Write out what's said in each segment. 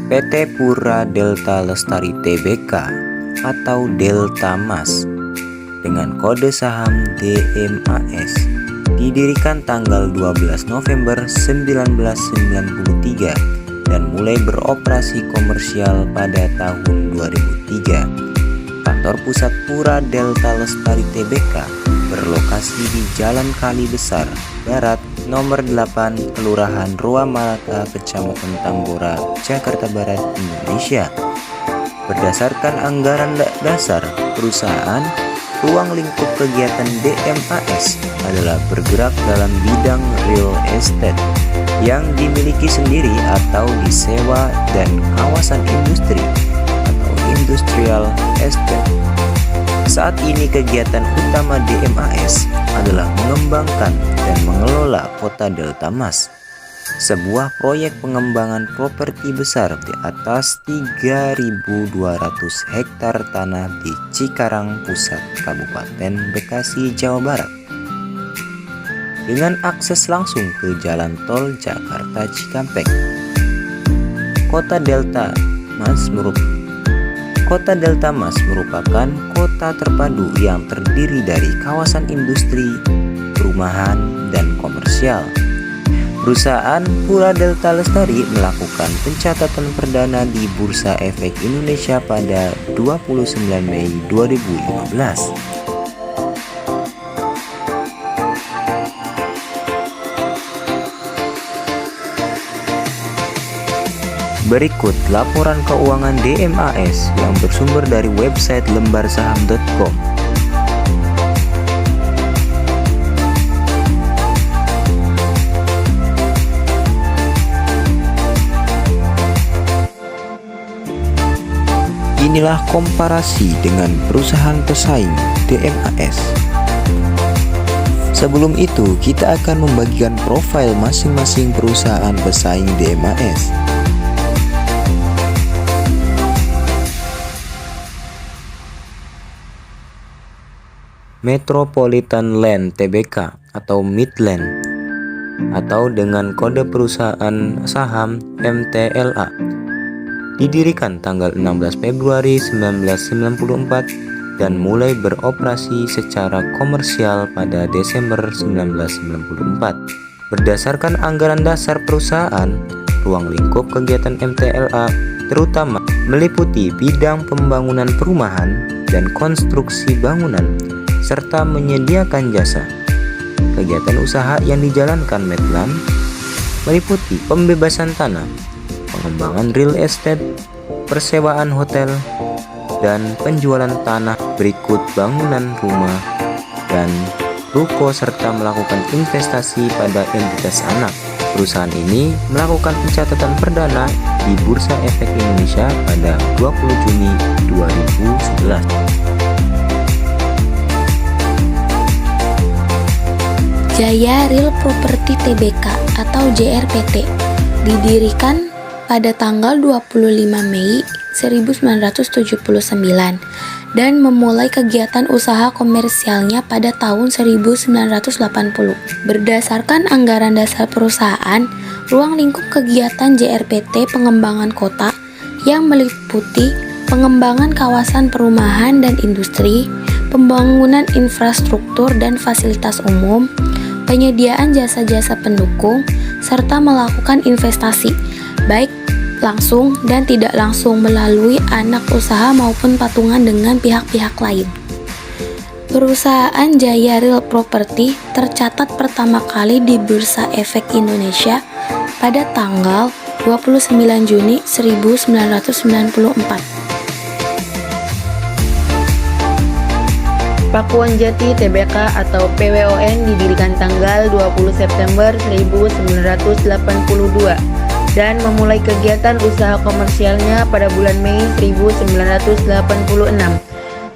PT Pura Delta Lestari Tbk atau Delta Mas dengan kode saham DMAS didirikan tanggal 12 November 1993 dan mulai beroperasi komersial pada tahun 2003. Kantor pusat Pura Delta Lestari Tbk berlokasi di Jalan Kali Besar Barat nomor 8, Kelurahan Rua Malaka, Kecamatan Tambora, Jakarta Barat, Indonesia. Berdasarkan anggaran dasar perusahaan, ruang lingkup kegiatan DMAS adalah bergerak dalam bidang real estate yang dimiliki sendiri atau disewa dan kawasan industri atau industrial estate. Saat ini kegiatan utama DMAS adalah mengembangkan dan mengelola Kota Delta Mas, sebuah proyek pengembangan properti besar di atas 3.200 hektar tanah di Cikarang Pusat, Kabupaten Bekasi, Jawa Barat. Dengan akses langsung ke Jalan Tol Jakarta Cikampek. Kota Delta Mas merupakan kota terpadu yang terdiri dari kawasan industri, perumahan, dan komersial. Perusahaan Pura Delta Lestari melakukan pencatatan perdana di Bursa Efek Indonesia pada 29 Mei 2015. Berikut laporan keuangan DMAS yang bersumber dari website lembarsaham.com. Inilah komparasi dengan perusahaan pesaing DMAS. Sebelum itu, kita akan membagikan profil masing-masing perusahaan pesaing DMAS. Metropolitan Land Tbk atau Midland atau dengan kode perusahaan saham MTLA didirikan tanggal 16 Februari 1994 dan mulai beroperasi secara komersial pada Desember 1994. Berdasarkan anggaran dasar perusahaan, ruang lingkup kegiatan MTLA terutama meliputi bidang pembangunan perumahan dan konstruksi bangunan serta menyediakan jasa. Kegiatan usaha yang dijalankan Medland meliputi pembebasan tanah, pengembangan real estate, persewaan hotel, dan penjualan tanah berikut bangunan rumah dan ruko serta melakukan investasi pada entitas anak. Perusahaan ini melakukan pencatatan perdana di Bursa Efek Indonesia pada 20 Juni 2011. Jaya Real Property Tbk atau JRPT didirikan pada tanggal 25 Mei 1979 dan memulai kegiatan usaha komersialnya pada tahun 1980. Berdasarkan anggaran dasar perusahaan, ruang lingkup kegiatan JRPT pengembangan kota yang meliputi pengembangan kawasan perumahan dan industri, pembangunan infrastruktur dan fasilitas umum, penyediaan jasa-jasa pendukung, serta melakukan investasi, baik langsung dan tidak langsung melalui anak usaha maupun patungan dengan pihak-pihak lain. Perusahaan Jaya Real Property tercatat pertama kali di Bursa Efek Indonesia pada tanggal 29 Juni 1994. Pakuwon Jati Tbk atau PWON didirikan tanggal 20 September 1982 dan memulai kegiatan usaha komersialnya pada bulan Mei 1986.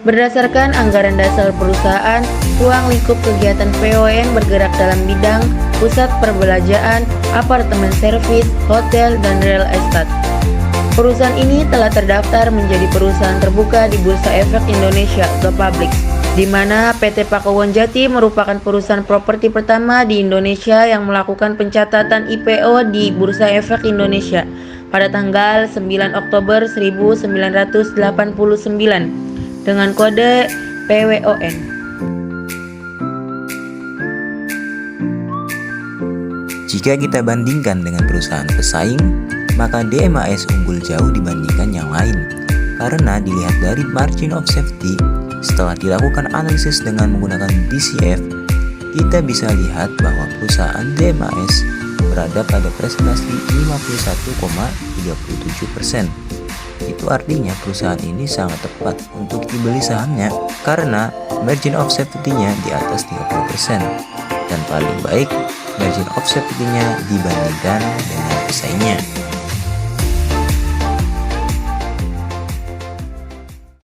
Berdasarkan anggaran dasar perusahaan, ruang lingkup kegiatan PWON bergerak dalam bidang pusat perbelanjaan, apartemen servis, hotel, dan real estate. Perusahaan ini telah terdaftar menjadi perusahaan terbuka di Bursa Efek Indonesia (Go Public), di mana PT Pakuwon Jati merupakan perusahaan properti pertama di Indonesia yang melakukan pencatatan IPO di Bursa Efek Indonesia pada tanggal 9 Oktober 1989 dengan kode PWON. Jika kita bandingkan dengan perusahaan pesaing, maka DMAS unggul jauh dibandingkan yang lain. Karena dilihat dari margin of safety, setelah dilakukan analisis dengan menggunakan DCF, kita bisa lihat bahwa perusahaan DMAS berada pada presentasi 51,37%. Itu artinya perusahaan ini sangat tepat untuk dibeli sahamnya karena margin of safety-nya di atas 30%. Dan paling baik margin of safety-nya dibandingkan dengan pesaingnya.